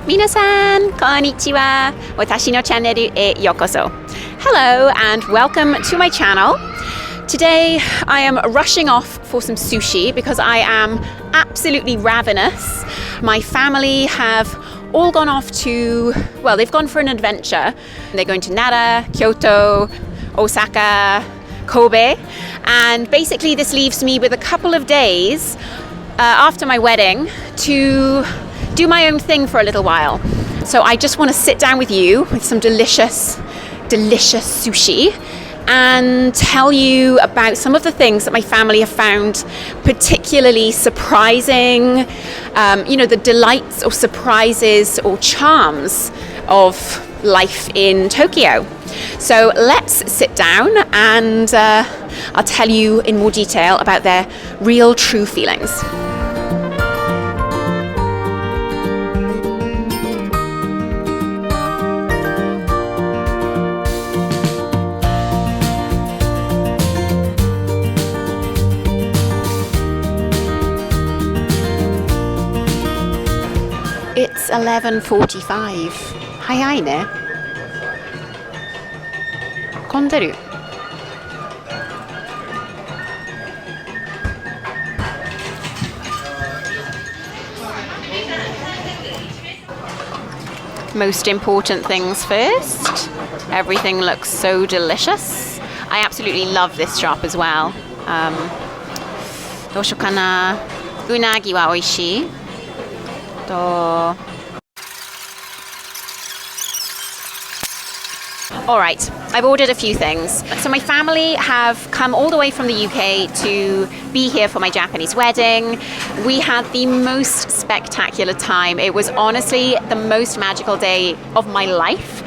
皆さん、こんにちは。私のチャンネルへようこそ. Hello and welcome to my channel. Today I am rushing off for some sushi because I am absolutely ravenous. My family have all gone off to, well, they've gone for an adventure. They're going to Nara, Kyoto, Osaka, Kobe, and basically this leaves me with a couple of days after my wedding to do my own thing for a little while. So I just want to sit down with you with some delicious sushi and tell you about some of the things that my family have found particularly surprising, the delights or surprises or charms of life in Tokyo. So let's sit down and I'll tell you in more detail about their real true feelings. It's 11:45. 早いね。混んでる。Most important things first. Everything looks so delicious. I absolutely love this shop as well. どうしようかな。うなぎは美味しい。Alright, I've ordered a few things. So my family have come all the way from the UK to be here for my Japanese wedding. We had the most spectacular time. It was honestly the most magical day of my life.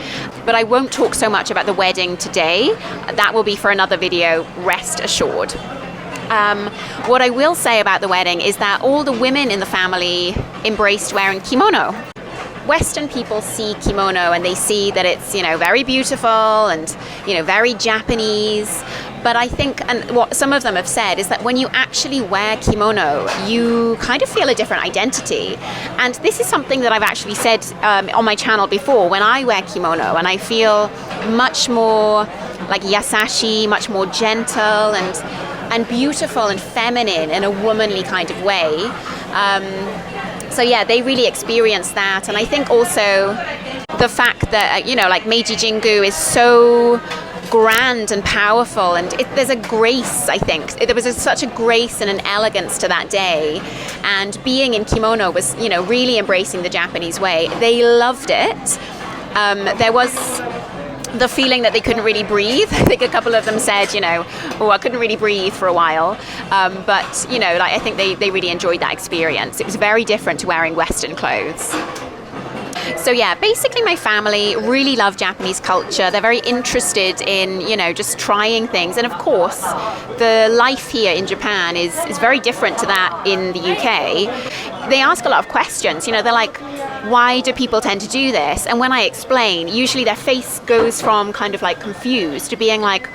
But I won't talk so much about the wedding today. That will be for another video, rest assured. What I will say about the wedding is that all the women in the family embraced wearing kimono. Western people see kimono and they see that it's, very beautiful and, very Japanese. But I think, and what some of them have said, is that when you actually wear kimono, you kind of feel a different identity. And this is something that I've actually said on my channel before. When I wear kimono, and I feel much more like yasashi, much more gentle and beautiful and feminine in a womanly kind of way. So yeah, they really experienced that. And I think also the fact that, like Meiji Jingu is so grand and powerful, and there's a grace, I think. There was such a grace and an elegance to that day. And being in kimono was, really embracing the Japanese way. They loved it. There was the feeling that they couldn't really breathe. I think a couple of them said, I couldn't really breathe for a while. But, I think they really enjoyed that experience. It was very different to wearing Western clothes. So yeah, basically my family really love Japanese culture. They're very interested in, just trying things. And of course, the life here in Japan is very different to that in the UK. They ask a lot of questions. They're like, why do people tend to do this? And when I explain, usually their face goes from kind of like confused to being like,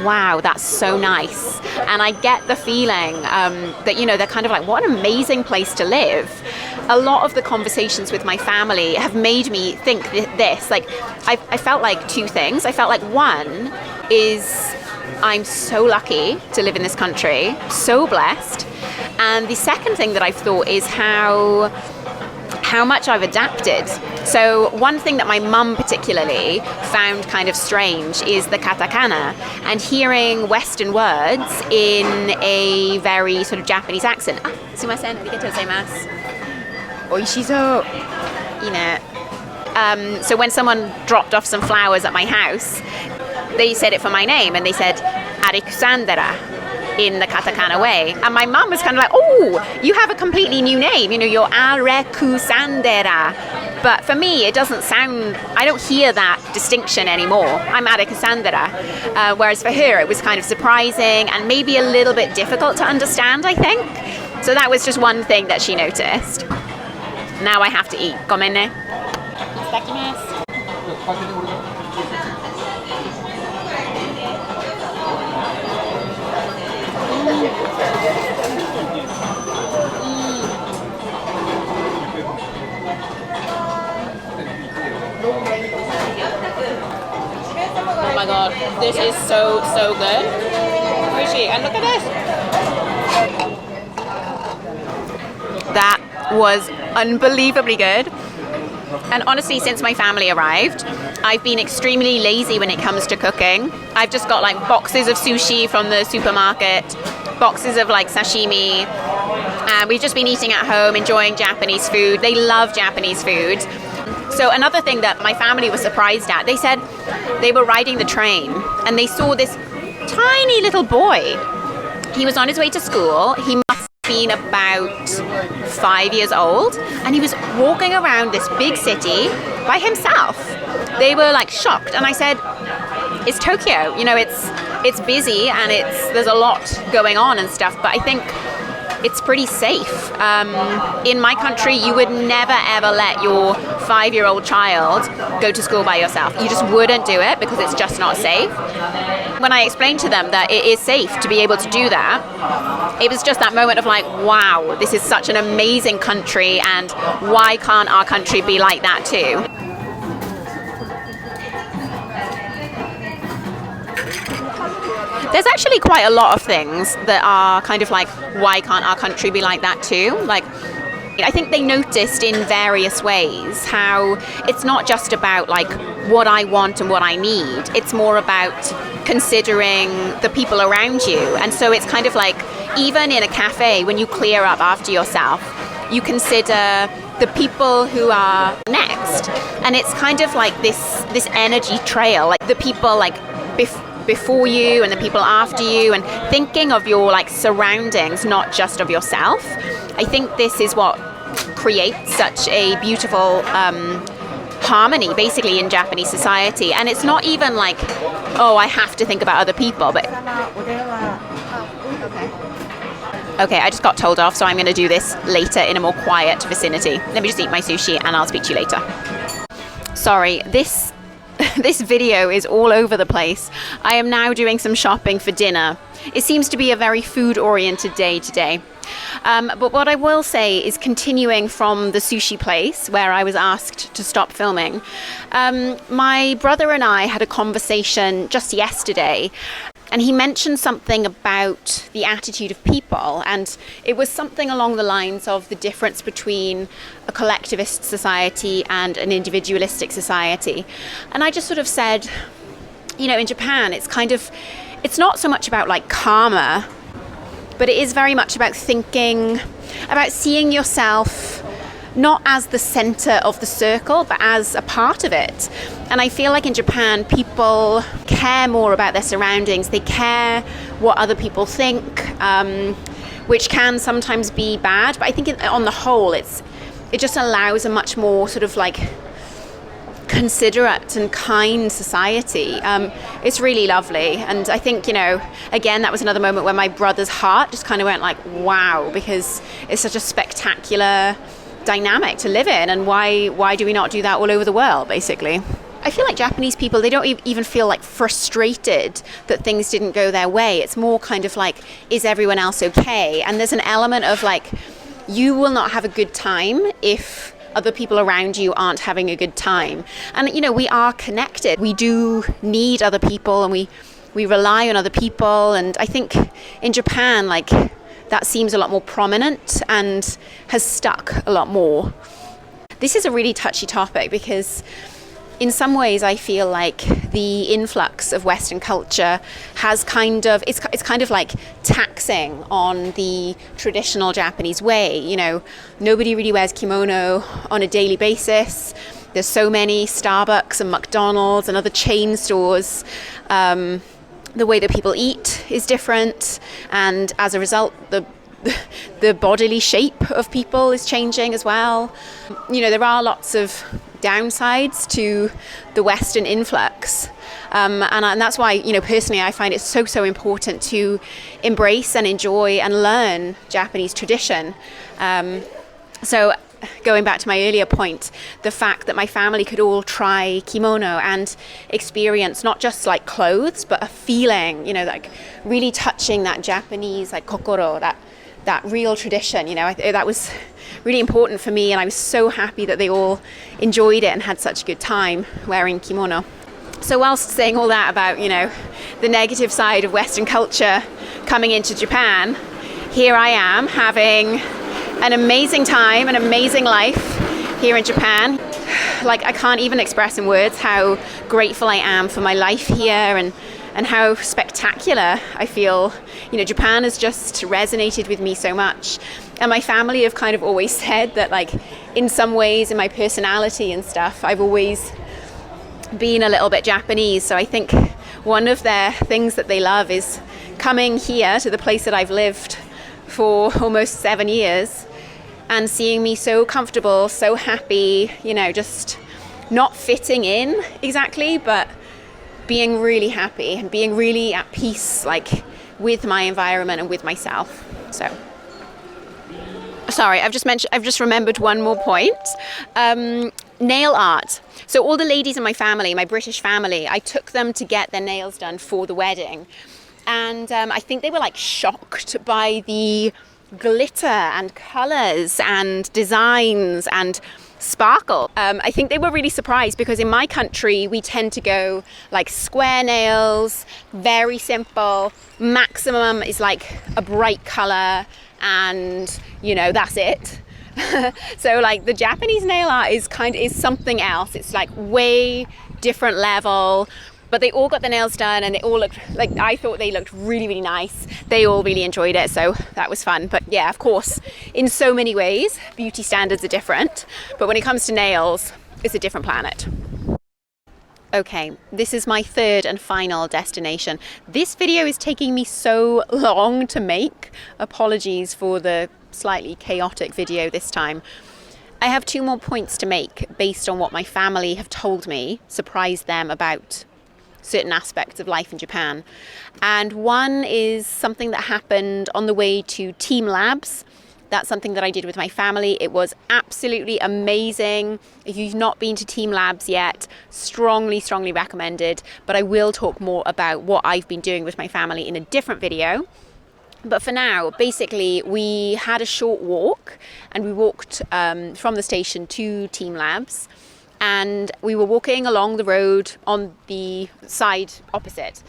wow, that's so nice. And I get the feeling that, they're kind of like, what an amazing place to live. A lot of the conversations with my family have made me think this. Like, I felt like two things. I felt like one is I'm so lucky to live in this country, so blessed. And the second thing that I've thought is how much I've adapted. So one thing that my mum particularly found kind of strange is the katakana and hearing Western words in a very sort of Japanese accent. すいません、ありがとうございます。おいしそう。いいね。So when someone dropped off some flowers at my house, they said it for my name and they said Alexandra in the katakana way. And my mum was kind of like, oh, you have a completely new name. You're Alexandra. But for me, it doesn't sound, I don't hear that distinction anymore. I'm Alexandra. Whereas for her, it was kind of surprising and maybe a little bit difficult to understand, I think. So that was just one thing that she noticed. Now I have to eat. ごめんね。いただきます。my god, this is so good. Appreciate, and look at this. That was unbelievably good. And honestly, since my family arrived, I've been extremely lazy when it comes to cooking. I've just got like boxes of sushi from the supermarket, boxes of like sashimi, and we've just been eating at home, enjoying Japanese food. They love Japanese food. So another thing that my family was surprised at, they said they were riding the train and they saw this tiny little boy. He was on his way to school. He must have been about 5 years old, and he was walking around this big city by himself. They were like shocked, and I said, it's Tokyo, you know, it's busy and there's a lot going on and stuff, but I think it's pretty safe. In my country, you would never ever let your 5-year-old child go to school by yourself. You just wouldn't do it because it's just not safe. When I explained to them that it is safe to be able to do that, it was just that moment of like, wow, this is such an amazing country, and why can't our country be like that too? There's actually quite a lot of things that are kind of like, why can't our country be like that too? Like, I think they noticed in various ways how it's not just about like what I want and what I need. It's more about considering the people around you. And so it's kind of like, even in a cafe, when you clear up after yourself, you consider the people who are next. And it's kind of like this energy trail, like the people like before you and the people after you, and thinking of your like surroundings, not just of yourself. I think this is what creates such a beautiful harmony basically in Japanese society. And it's not even like, oh, I have to think about other people, but okay, I just got told off, so I'm going to do this later in a more quiet vicinity. Let me just eat my sushi and I'll speak to you later. Sorry, this video is all over the place. I am now doing some shopping for dinner. It seems to be a very food-oriented day today. But what I will say is, continuing from the sushi place where I was asked to stop filming, my brother and I had a conversation just yesterday, and he mentioned something about the attitude of people, and it was something along the lines of the difference between a collectivist society and an individualistic society. And I just sort of said, you know, in Japan, it's not so much about like karma, but it is very much about thinking, about seeing yourself not as the center of the circle, but as a part of it. And I feel like in Japan, people care more about their surroundings. They care what other people think, which can sometimes be bad. But I think on the whole, it just allows a much more sort of like considerate and kind society. It's really lovely. And I think, you know, again, that was another moment where my brother's heart just kind of went like, wow, because it's such a spectacular dynamic to live in, and why do we not do that all over the world, basically? I feel like Japanese people, they don't even feel like frustrated that things didn't go their way. It's more kind of like, is everyone else okay? And there's an element of like, you will not have a good time if other people around you aren't having a good time. And, you know, we are connected. We do need other people, and we rely on other people. And I think in Japan, like, that seems a lot more prominent and has stuck a lot more. This is a really touchy topic because in some ways I feel like the influx of Western culture has it's kind of like taxing on the traditional Japanese way. You know, nobody really wears kimono on a daily basis. There's so many Starbucks and McDonald's and other chain stores. The way that people eat is different, and as a result, the bodily shape of people is changing as well. You know, there are lots of downsides to the Western influx, and that's why, you know, personally, I find it so important to embrace and enjoy and learn Japanese tradition. So going back to my earlier point, the fact that my family could all try kimono and experience not just like clothes, but a feeling, you know, like really touching that Japanese like kokoro, that real tradition, you know, that was really important for me, and I was so happy that they all enjoyed it and had such a good time wearing kimono. So whilst saying all that about, the negative side of Western culture coming into Japan, here I am having an amazing time, an amazing life here in Japan. Like, I can't even express in words how grateful I am for my life here and how spectacular I feel. Japan has just resonated with me so much. And my family have kind of always said that, like, in some ways, in my personality and stuff, I've always been a little bit Japanese. So I think one of their things that they love is coming here to the place that I've lived for almost 7 years and seeing me so comfortable, so happy, just not fitting in exactly, but being really happy and being really at peace, like, with my environment and with myself. So, sorry, I've just remembered one more point. Nail art. So all the ladies in my family, my British family, I took them to get their nails done for the wedding. And I think they were like shocked by the glitter and colours and designs and sparkle. I think they were really surprised because in my country we tend to go like square nails, very simple, maximum is like a bright colour and that's it. So like the Japanese nail art is something else. It's like way different level. But they all got their nails done and they all looked like, I thought they looked really, really nice. They all really enjoyed it, so that was fun. But yeah, of course, in so many ways, beauty standards are different. But when it comes to nails, it's a different planet. Okay, this is my third and final destination. This video is taking me so long to make. Apologies for the slightly chaotic video this time. I have 2 more points to make based on what my family have told me, surprised them about certain aspects of life in Japan. And one is something that happened on the way to Team Labs. That's something that I did with my family. It was absolutely amazing. If you've not been to Team Labs yet, strongly, strongly recommended. But I will talk more about what I've been doing with my family in a different video. But for now, basically, we had a short walk and we walked from the station to Team Labs. And we were walking along the road on the side opposite.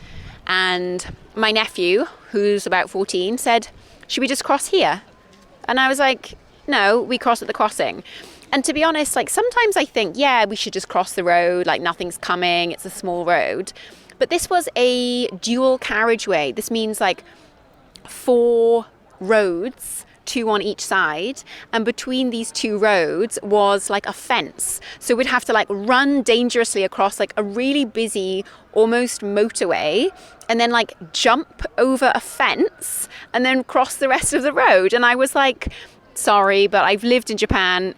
And my nephew, who's about 14, said, "Should we just cross here?" And I was like, "No, we cross at the crossing." And to be honest, like sometimes I think, yeah, we should just cross the road, like nothing's coming, it's a small road. But this was a dual carriageway. This means like 4 roads, 2 on each side, and between these 2 roads was like a fence. So we'd have to like run dangerously across like a really busy, almost motorway, and then like jump over a fence and then cross the rest of the road. And I was like, sorry, but I've lived in Japan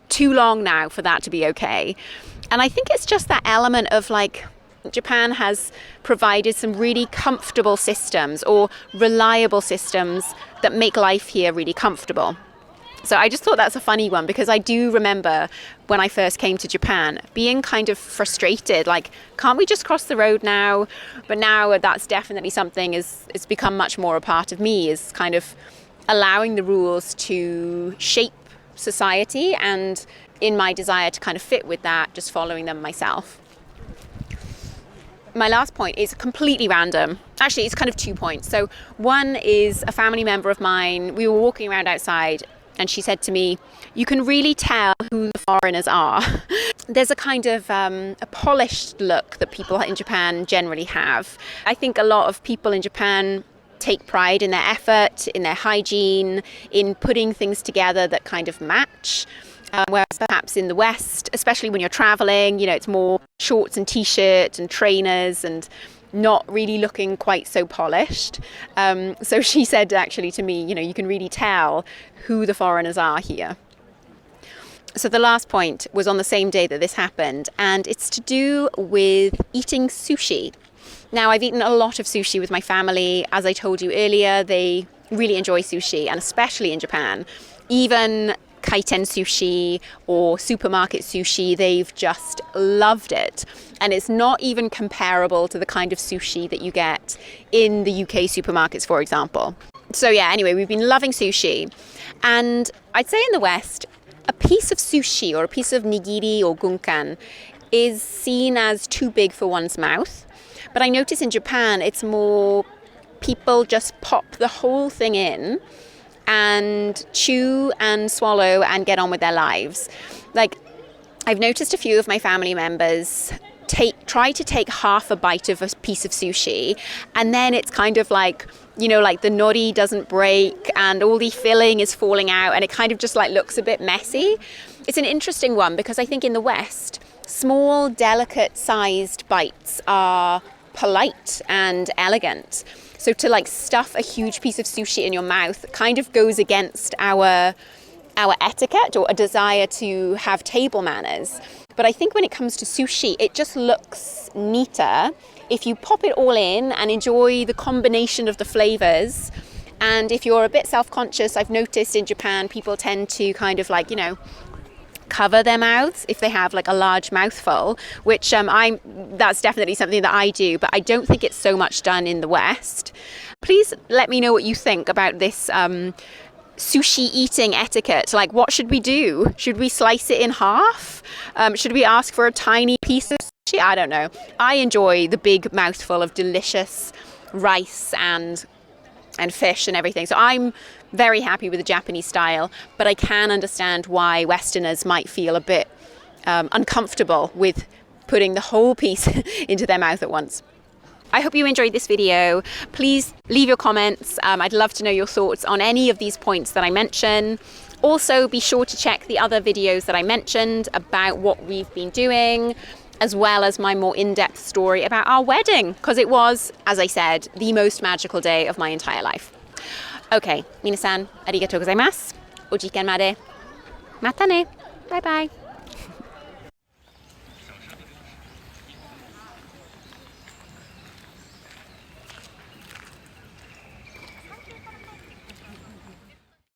too long now for that to be okay. And I think it's just that element of like, Japan has provided some really comfortable systems or reliable systems that make life here really comfortable. So I just thought that's a funny one because I do remember when I first came to Japan being kind of frustrated, like, can't we just cross the road now? But now that's definitely something it's become much more a part of me, is kind of allowing the rules to shape society and in my desire to kind of fit with that, just following them myself. My last point is completely random. Actually, it's kind of 2 points. So one is a family member of mine. We were walking around outside and she said to me, "You can really tell who the foreigners are." There's a kind of a polished look that people in Japan generally have. I think a lot of people in Japan take pride in their effort, in their hygiene, in putting things together that kind of match. Whereas perhaps in the West, especially when you're traveling, it's more shorts and t-shirts and trainers and not really looking quite so polished. So she said actually to me, you can really tell who the foreigners are here. So the last point was on the same day that this happened, and it's to do with eating sushi. Now, I've eaten a lot of sushi with my family. As I told you earlier, they really enjoy sushi, and especially in Japan. Even kaiten sushi or supermarket sushi, they've just loved it. And it's not even comparable to the kind of sushi that you get in the UK supermarkets, for example. So yeah, anyway, we've been loving sushi. And I'd say in the West, a piece of sushi or a piece of nigiri or gunkan is seen as too big for one's mouth. But I notice in Japan, it's more people just pop the whole thing in and chew and swallow and get on with their lives. Like, I've noticed a few of my family members try to take half a bite of a piece of sushi, and then it's kind of like, like the nori doesn't break and all the filling is falling out, and it kind of just like looks a bit messy. It's an interesting one because I think in the West, small, delicate sized bites are polite and elegant. So to like stuff a huge piece of sushi in your mouth kind of goes against our etiquette or a desire to have table manners. But I think when it comes to sushi, it just looks neater if you pop it all in and enjoy the combination of the flavors. And if you're a bit self-conscious, I've noticed in Japan, people tend to kind of like, cover their mouths if they have like a large mouthful, which that's definitely something that I do, but I don't think it's so much done in the West. Please let me know what you think about this sushi eating etiquette. Like, what should we do? Should we slice it in half? Should we ask for a tiny piece of sushi? I don't know. I enjoy the big mouthful of delicious rice and fish and everything. So I'm very happy with the Japanese style, but I can understand why Westerners might feel a bit uncomfortable with putting the whole piece into their mouth at once. I hope you enjoyed this video. Please leave your comments. I'd love to know your thoughts on any of these points that I mention. Also, be sure to check the other videos that I mentioned about what we've been doing, as well as my more in-depth story about our wedding, because it was, as I said, the most magical day of my entire life. Okay, minasan, arigatou gozaimasu. Ojiken made. Mata ne. Bye bye.